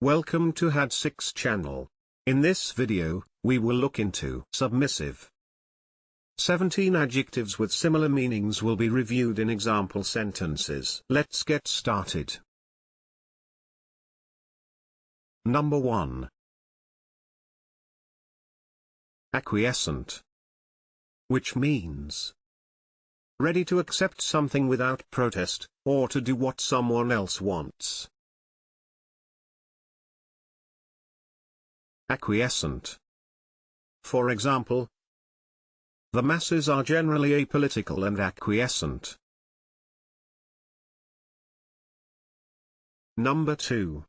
Welcome to had6 channel. In this video, we will look into submissive. 17 adjectives with similar meanings will be reviewed in example sentences. Let's get started. Number 1. Acquiescent, which means ready to accept something without protest, or to do what someone else wants. Acquiescent. For example, the masses are generally apolitical and acquiescent. Number 2.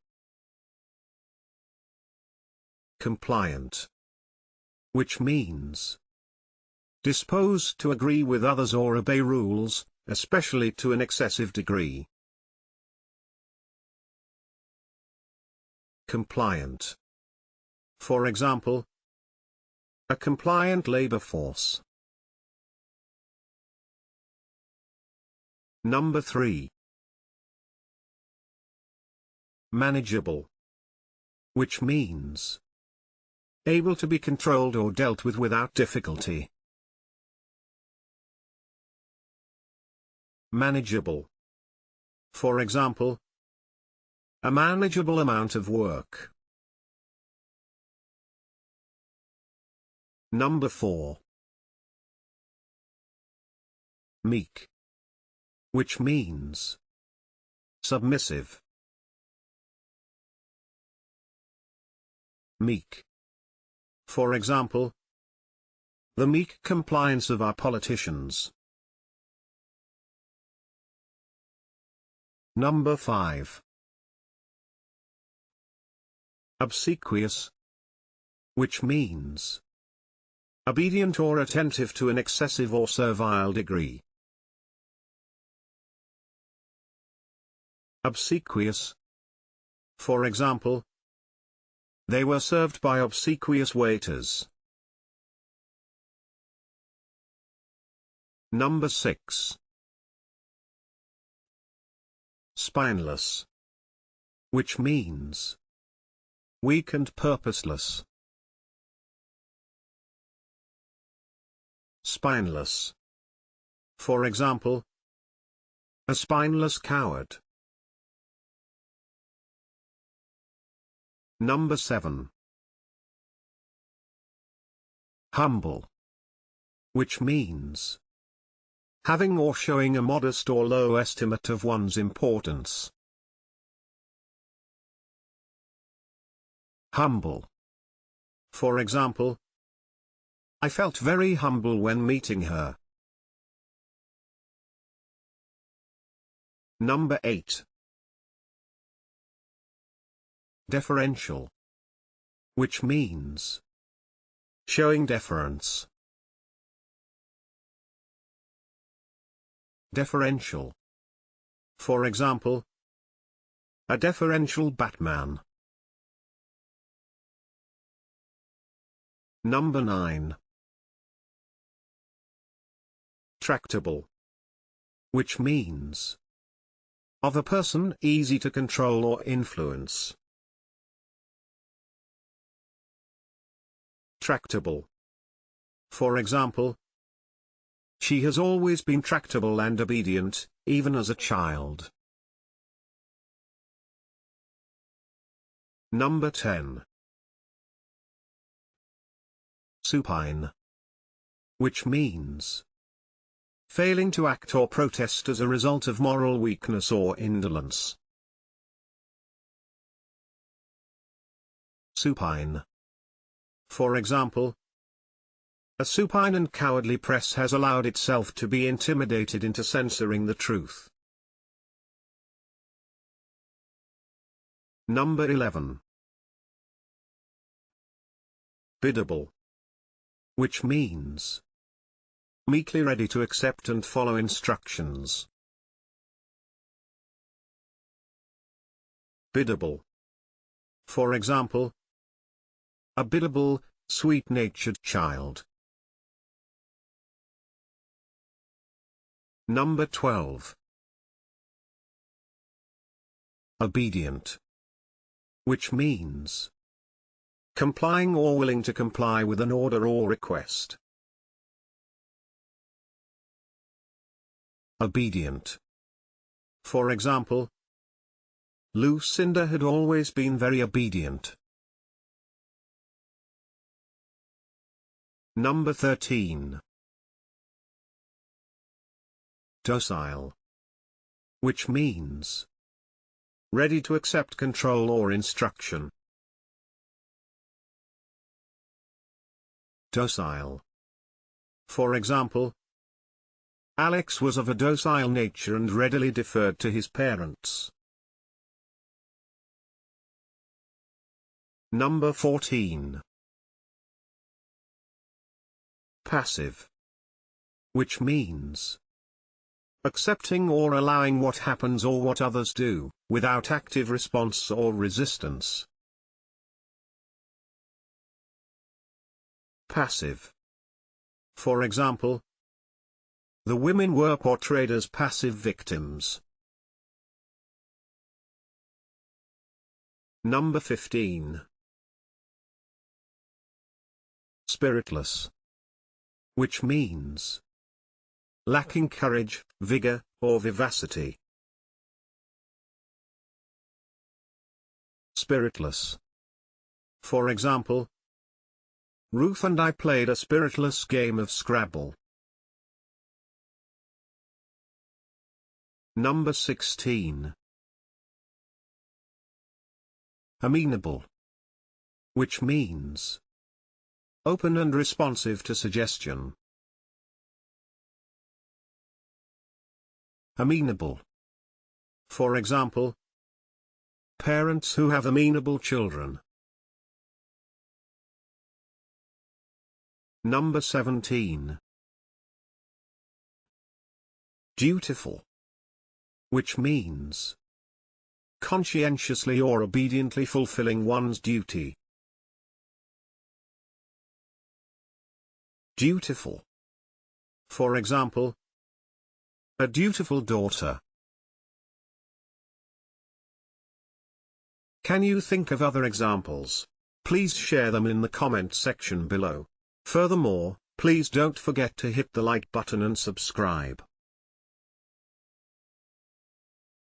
Compliant, which means disposed to agree with others or obey rules, especially to an excessive degree. Compliant. For example, a compliant labor force. Number 3. Manageable, which means able to be controlled or dealt with without difficulty. Manageable. For example, a manageable amount of work. Number 4. MEEK, which means submissive. MEEK. For example, the meek compliance of our politicians. Number 5. Obsequious, which means obedient or attentive to an excessive or servile degree. Obsequious. For example, they were served by obsequious waiters. Number 6. Spineless, which means weak and purposeless. Spineless. For example, a spineless coward. Number 7. Humble, which means having or showing a modest or low estimate of one's importance. Humble. For example, I felt very humble when meeting her. Number 8. Deferential, which means showing deference. Deferential. For example, a deferential Batman. Number 9. Tractable, which means of a person easy to control or influence. Tractable. For example, she has always been tractable and obedient, even as a child. Number 10. Supine, which means failing to act or protest as a result of moral weakness or indolence. Supine. For example, a supine and cowardly press has allowed itself to be intimidated into censoring the truth. Number 11. Biddable, which means meekly ready to accept and follow instructions. Biddable. For example, a biddable, sweet-natured child. Number 12. Obedient, which means complying or willing to comply with an order or request. Obedient. For example, Lucinda had always been very obedient. Number 13. Docile, which means ready to accept control or instruction. Docile. For example, Alex was of a docile nature and readily deferred to his parents. Number 14. Passive, which means accepting or allowing what happens or what others do, without active response or resistance. Passive. For example, the women were portrayed as passive victims. Number 15. Spiritless, which means lacking courage, vigor, or vivacity. Spiritless. For example, Ruth and I played a spiritless game of Scrabble. Number 16. Amenable, which means open and responsive to suggestion. Amenable. For example, parents who have amenable children. Number 17. Dutiful, which means conscientiously or obediently fulfilling one's duty. Dutiful. For example, a dutiful daughter. Can you think of other examples? Please share them in the comment section below. Furthermore, please don't forget to hit the like button and subscribe.